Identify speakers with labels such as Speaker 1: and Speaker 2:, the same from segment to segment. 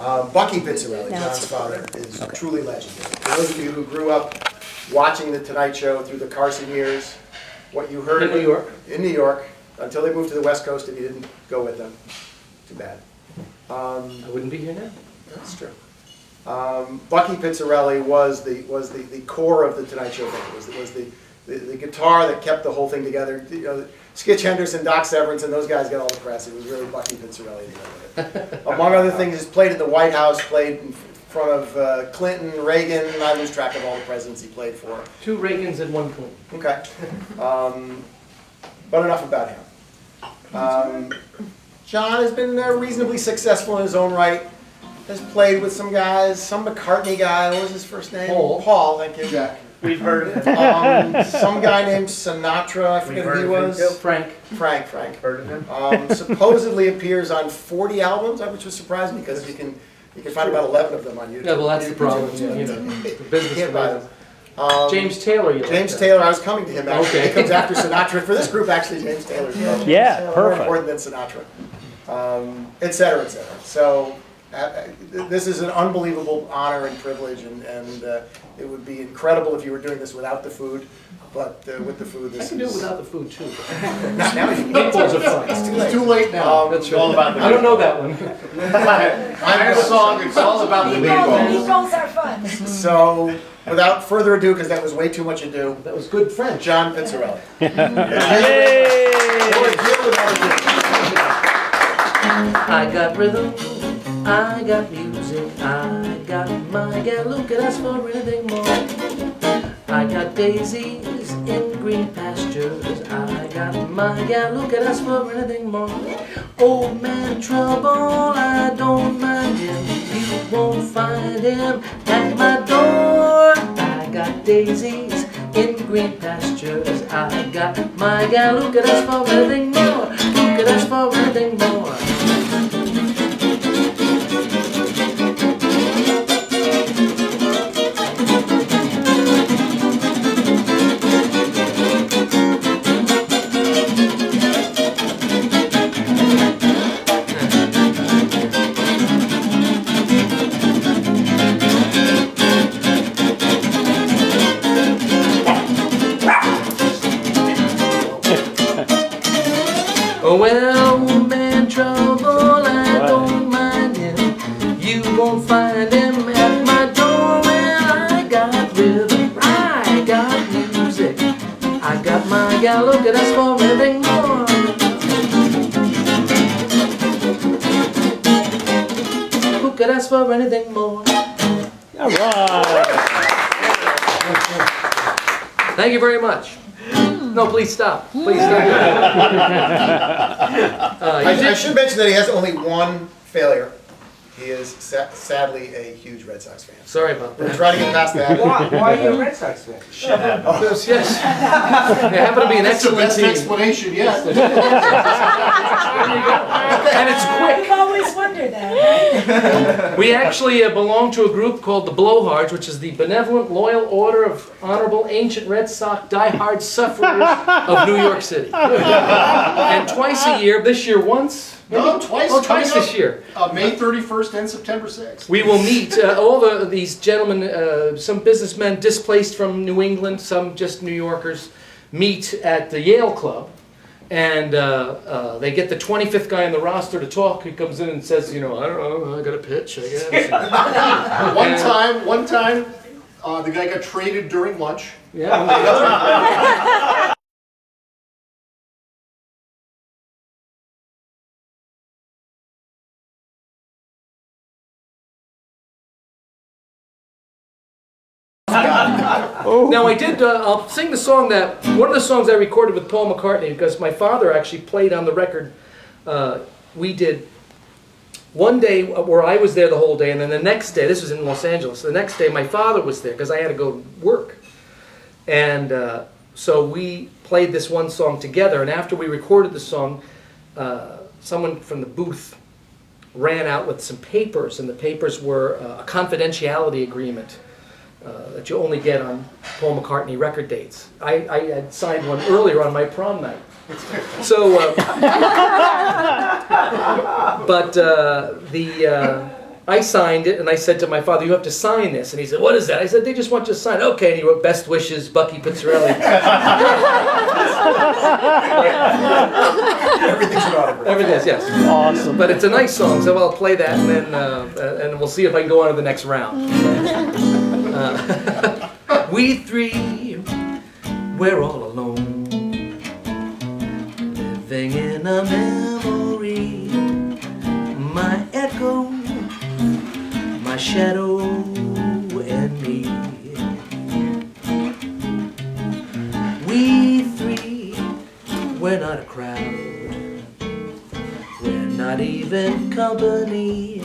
Speaker 1: Bucky Pizzarelli, John's father, is truly legendary. For those of you who grew up watching The Tonight Show through the Carson years, what you heard in New York, until they moved to the West Coast and you didn't go with them. Too bad.
Speaker 2: I wouldn't be here now.
Speaker 1: That's true. Bucky Pizzarelli was the core of the Tonight Show band. Was the guitar that kept the whole thing together. You know, Skitch Henderson, Doc Severinsen, and those guys got all the press. It was really Bucky Pizzarelli that did it. Among other things, he's played at the White House, played in front of Clinton, Reagan. I lose track of all the presidents he played for.
Speaker 2: 2 Reagans and 1 Clinton.
Speaker 1: Okay. But enough about him. John has been reasonably successful in his own right. Has played with some guys, some McCartney guy. What was his first name?
Speaker 2: Paul,
Speaker 1: thank you.
Speaker 3: Jack.
Speaker 2: We've heard of him.
Speaker 1: Some guy named Sinatra, I forget who he was.
Speaker 2: Frank.
Speaker 1: Frank.
Speaker 2: Heard of him.
Speaker 1: Supposedly appears on 40 albums, which was surprising because you can find about 11 of them on YouTube.
Speaker 2: Yeah, well, that's the problem. You know, the business
Speaker 1: Can't buy them.
Speaker 2: James Taylor, you
Speaker 1: James
Speaker 2: like
Speaker 1: Taylor, I was coming to him actually.
Speaker 2: Okay.
Speaker 1: He comes after Sinatra. For this group, actually, James Taylor's
Speaker 4: Yeah,
Speaker 1: more
Speaker 4: perfect.
Speaker 1: important than Sinatra, et cetera, et cetera. So this is an unbelievable honor and privilege, and it would be incredible if you were doing this without the food. But with the food, this
Speaker 2: I can do it without the food too.
Speaker 1: Not now.
Speaker 2: Meatballs are fun.
Speaker 3: It's too late now.
Speaker 2: That's
Speaker 3: all about the
Speaker 2: I don't know that one.
Speaker 3: I have a song, it's all about the meatballs.
Speaker 5: Meatballs are fun.
Speaker 1: So without further ado, because that was way too much ado,
Speaker 2: That was good French.
Speaker 1: John Pizzarelli.
Speaker 2: I got rhythm, I got music, I got my gal, look at us for anything more. I got daisies in green pastures, I got my gal, look at us for anything more. Old man trouble, I don't mind him, you won't find him at my door. I got daisies in green pastures, I got my gal, look at us for anything more, look at us for anything more. Well, old man trouble, I don't mind him. You won't find him at my door. Well, I got rhythm, I got music, I got my gal, look at us for anything more. Look at us for anything more.
Speaker 4: All right.
Speaker 2: Thank you very much. No, please stop. Please stop.
Speaker 1: I should mention that he has only one failure. He is sadly a huge Red Sox fan.
Speaker 2: Sorry about
Speaker 1: We're
Speaker 2: that.
Speaker 1: trying to get past that.
Speaker 6: Why are you a Red Sox fan?
Speaker 2: Yes. They happen to be an
Speaker 3: That's the
Speaker 2: excellent
Speaker 3: best
Speaker 2: team.
Speaker 3: explanation yet.
Speaker 2: And it's quick.
Speaker 5: I've always wondered that, right?
Speaker 2: We actually belong to a group called the Blowhards, which is the Benevolent Loyal Order of Honorable Ancient Red Sox Diehard Sufferers of New York City. And twice a year, this year once,
Speaker 3: No, twice.
Speaker 2: oh, twice
Speaker 3: coming
Speaker 2: this year,
Speaker 3: up, May 31st and September 6th.
Speaker 2: we will meet all these gentlemen, some businessmen displaced from New England, some just New Yorkers, meet at the Yale Club. And they get the 25th guy on the roster to talk. He comes in and says, you know, I don't know, I got a pitch, I guess.
Speaker 3: One time, the guy got traded during lunch.
Speaker 2: Yeah. Now I did, I'll sing the song that, one of the songs I recorded with Paul McCartney, because my father actually played on the record. We did one day where I was there the whole day, and then the next day, this was in Los Angeles, the next day my father was there because I had to go work. And so we played this one song together, and after we recorded the song, someone from the booth ran out with some papers, and the papers were a confidentiality agreement. That you only get on Paul McCartney record dates. I had signed one earlier on my prom night. So, but I signed it, and I said to my father, "You have to sign this." And he said, "What is that?" I said, "They just want you to sign." Okay, and he wrote, "Best wishes, Bucky Pizzarelli."
Speaker 1: Everything's an autograph.
Speaker 2: Everything is, yes.
Speaker 4: Awesome.
Speaker 2: But it's a nice song, so I'll play that, and then and we'll see if I can go on to the next round. We three, we're all alone, living in a memory. My echo, my shadow, and me. We three, we're not a crowd. We're not even company.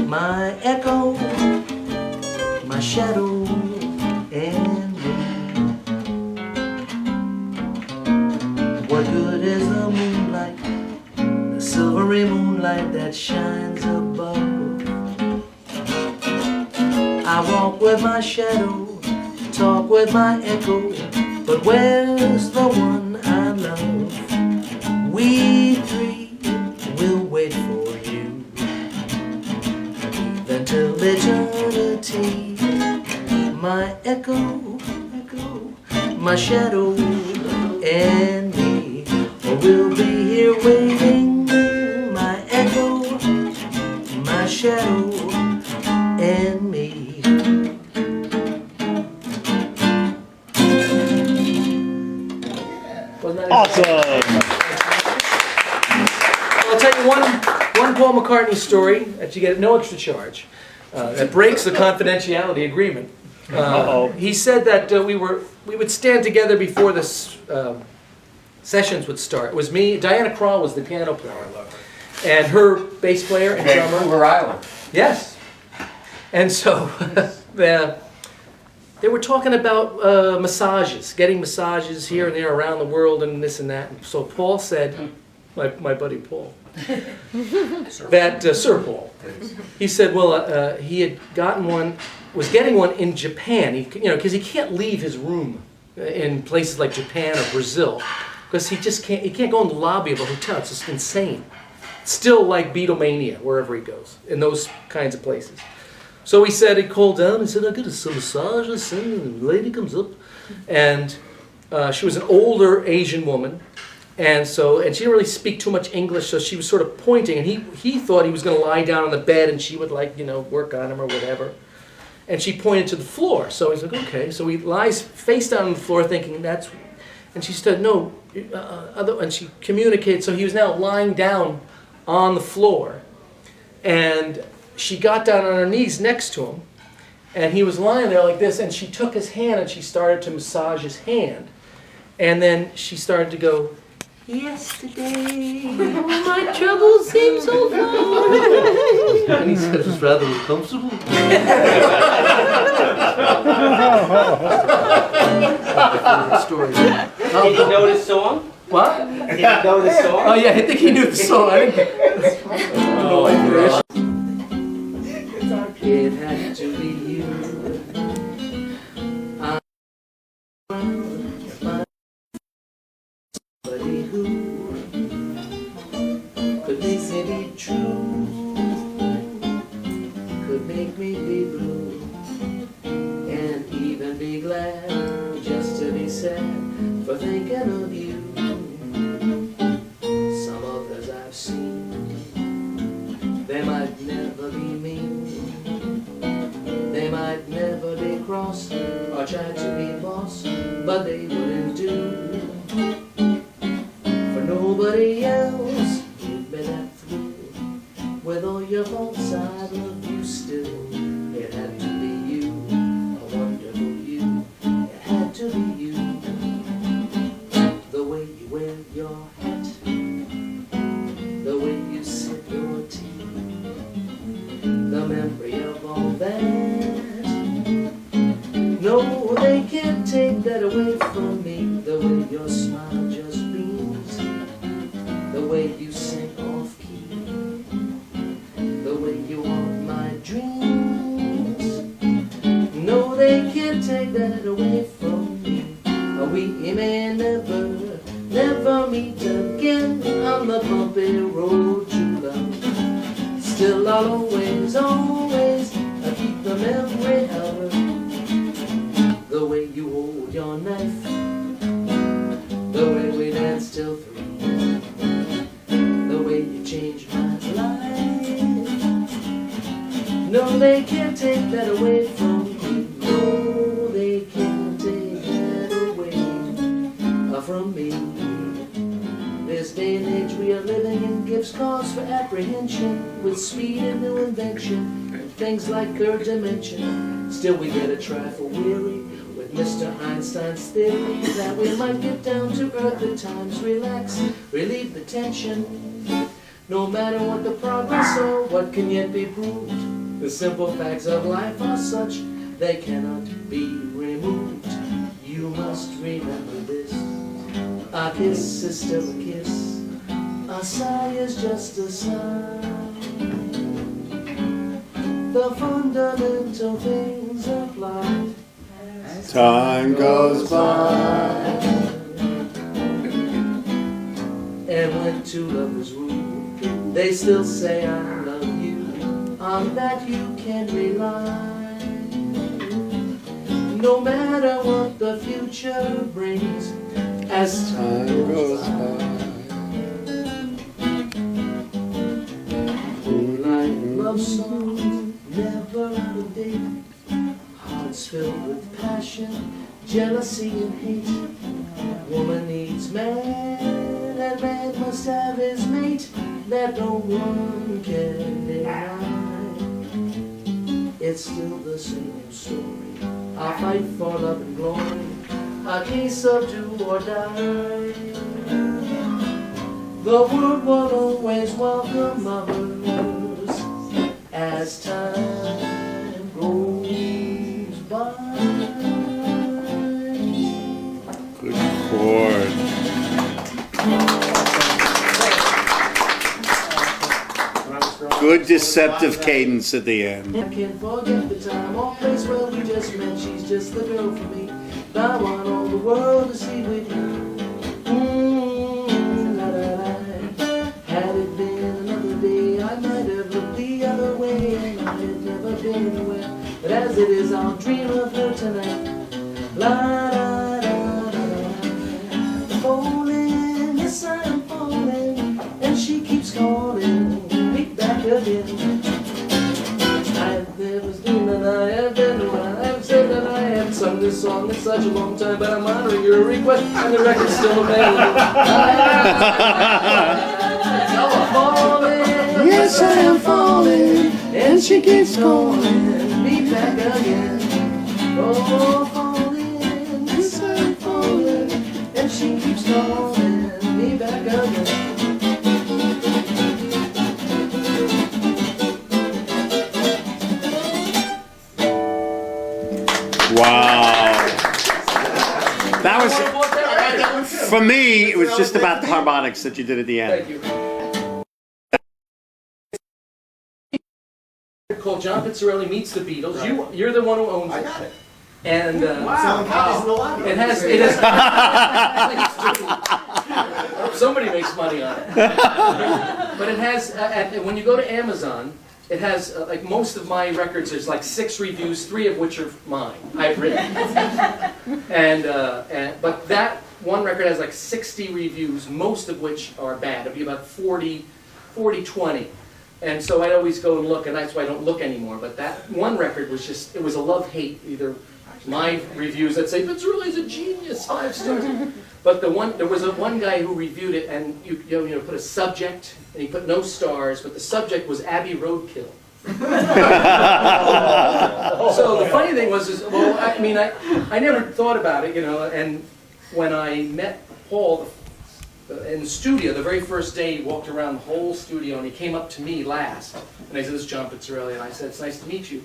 Speaker 2: My echo, my shadow, and me. What good is the moonlight, the silvery moonlight that shines above? I walk with my shadow, talk with my echo, but where's the one I love? We three will wait for you, even till eternity. My echo, my shadow, and me will be here waiting. My echo, my shadow, and me. Wasn't that
Speaker 4: Awesome.
Speaker 2: I'll tell you one Paul McCartney story that you get at no extra charge. That breaks the confidentiality agreement. He said that we would stand together before the sessions would start. It was me, Diana Krall was the piano player, and her bass player and drummer.
Speaker 6: Vancouver Island.
Speaker 2: Yes. And so they were talking about massages, getting massages here and there around the world and this and that. And so Paul said, my buddy Paul, that Sir Paul, he said, well, he had was getting one in Japan, because he can't leave his room in places like Japan or Brazil, because he can't go in the lobby of a hotel. It's just insane. Still like Beatlemania wherever he goes, in those kinds of places. So he said, he called down and said, I got some massages, and the lady comes up, and she was an older Asian woman, and she didn't really speak too much English, so she was sort of pointing, and he thought he was going to lie down on the bed, and she would work on him or whatever. And she pointed to the floor, so he's like, okay. So he lies face down on the floor thinking that's, and she said, no, and she communicated, so he was now lying down on the floor, and she got down on her knees next to him, and he was lying there like this, and she took his hand and she started to massage his hand. And then she started to go, yesterday, my troubles seem so far. And he said, it was rather uncomfortable. Story.
Speaker 6: Did he know this song?
Speaker 2: What?
Speaker 6: Did he know this song?
Speaker 2: Oh yeah, I think he knew the song. No idea. It had to be you. Somebody who could make me be true, could make me be blue, and even be glad just to be sad for thinking of you. Some others I've seen, they might never be mean. They might never be cross or try to be boss, but they wouldn't do for nobody else. Give me that thrill. With all your faults, I love you still. It had to be you, a wonderful you. It had to be you. The way you wear your hat, the way you sip your tea, the memory of all that. No, they can't take that away from me. The way your smile just beams, the way you sing off key, the way you haunt my dreams. No, they can't take that away from me. We may never meet again on the bumpy road to love. Still I'll always always, always keep the memory of her. The way you hold your knife, the way we danced till 3, the way you changed my life. No, they can't take that away from me. No, they can't take that away from me. This day and age we are living in gives cause for apprehension, with speed and new invention, and things like third dimension. Still we get a trifle weary with Mr. Einstein's theory that we might get down to earth at times, relax, relieve the tension. No matter what the progress or what can yet be proved, the simple facts of life are such they cannot be removed. You must remember this. A kiss is still a kiss. A sigh is just a sigh. The fundamental things apply.
Speaker 4: Time goes by.
Speaker 2: And when two lovers woo, they still say I love you. On that you can rely. No matter what the future brings, as time goes by. Moonlight love song, never out of date. Hearts filled with passion, jealousy and hate. Woman needs man, and man must have his mate. That no one can deny. It's still the same story. I fight for love and glory, a case of do or die. The world will always welcome lovers as time goes by.
Speaker 4: Good chord. Good deceptive cadence at the end.
Speaker 2: I can't forget the time or place where we just met. She's just the girl for me. I want all the world to see with you. La, la, la. Had it been another day, I might have looked the other way, and I had never been anywhere. But as it is, I'll dream of her tonight. La, la, la, la, la. Falling, yes I am falling, and she keeps calling me back again. I have never seen that I have been around. I have said that I have sung this song in such a long time, but I'm honoring your request, and the record's still available. I'm falling,
Speaker 4: Yes, I am falling,
Speaker 2: and she keeps calling me back again. Oh, falling, yes I am falling, and she keeps calling me back again.
Speaker 4: Wow. That was, for me, it was just about the harmonics that you did at the
Speaker 2: Thank
Speaker 4: end.
Speaker 2: you. Called John Pizzarelli Meets the Beatles. You're the one who owns it.
Speaker 1: I got it.
Speaker 2: And
Speaker 1: Selling copies in the lobby.
Speaker 2: it has somebody makes money on it. But it has when you go to Amazon, it has like most of my records. There's like 6 reviews, 3 of which are mine. I've written. But that one record has like 60 reviews, most of which are bad. It'd be about 40-20. And so I'd always go and look, and that's why I don't look anymore. But that one record was just, it was a love-hate. Either my reviews that say, Pizzarelli's a genius, 5 stars. But there was one guy who reviewed it, and you put a subject, and he put no stars, but the subject was Abbey Roadkill. So the funny thing was, I never thought about it, and when I met Paul in the studio, the very first day, he walked around the whole studio, and he came up to me last, and I said, "This is John Pizzarelli," and I said, "It's nice to meet you."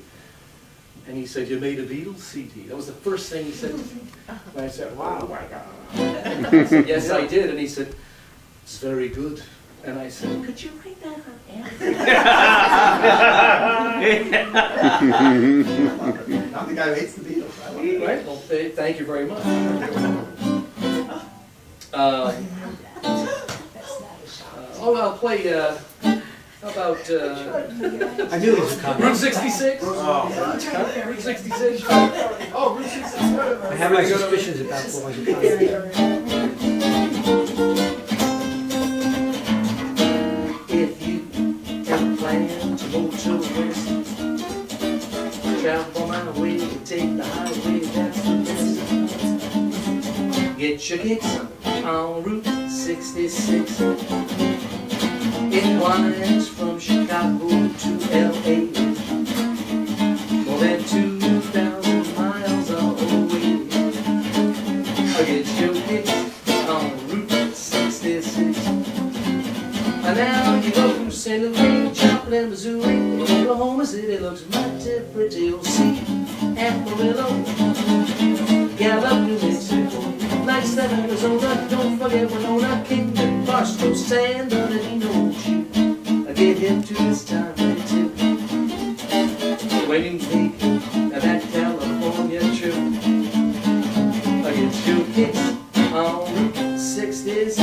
Speaker 2: And he said, "You made a Beatles CD." That was the first thing he said to me. And I said, "Wow, my God." And I said, "Yes, I did." And he said, "It's very good." And I said, "Could you write that on Amazon?"
Speaker 1: I'm the guy who hates the Beatles. I love it.
Speaker 2: Right? Well, thank you very much. I'll play How about
Speaker 7: I knew this was coming.
Speaker 2: Route 66? Route 66?
Speaker 3: Oh, Route 66.
Speaker 7: I have my suspicions about boys and girls.
Speaker 2: If you ever plan to go to the west, travel my way, take the highway, that's the best. Get your kicks on Route 66. It winds from Chicago to LA, more than 2,000 miles away. Get your kicks on Route 66. And now you go through St. Louis, Joplin, Missouri, Oklahoma City looks mighty pretty. You'll see Amarillo, Gallup, New Mexico, Flagstaff, Arizona. Don't forget Winona, Kingman, Barstow, San Bernardino. Get hip to this time too. When you take that California trip, I get your kicks on Route 66.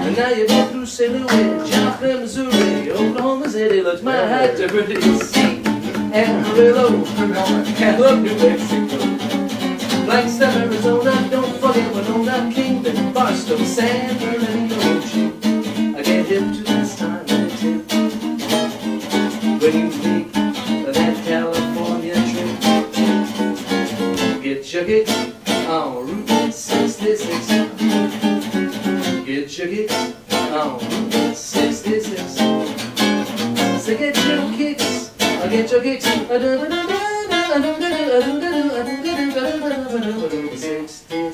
Speaker 2: And now you go through St. Louis, Joplin, Missouri, Oklahoma City looks mighty pretty. See Amarillo, Gallup, New Mexico, Flagstaff, Arizona. Don't forget Winona, Kingman, Barstow, San Bernardino. I get hip to this time and tip when you make that California trip. Get your kicks on Route 66. Get your kicks on Route 66. So get your kicks, get your kicks. 66.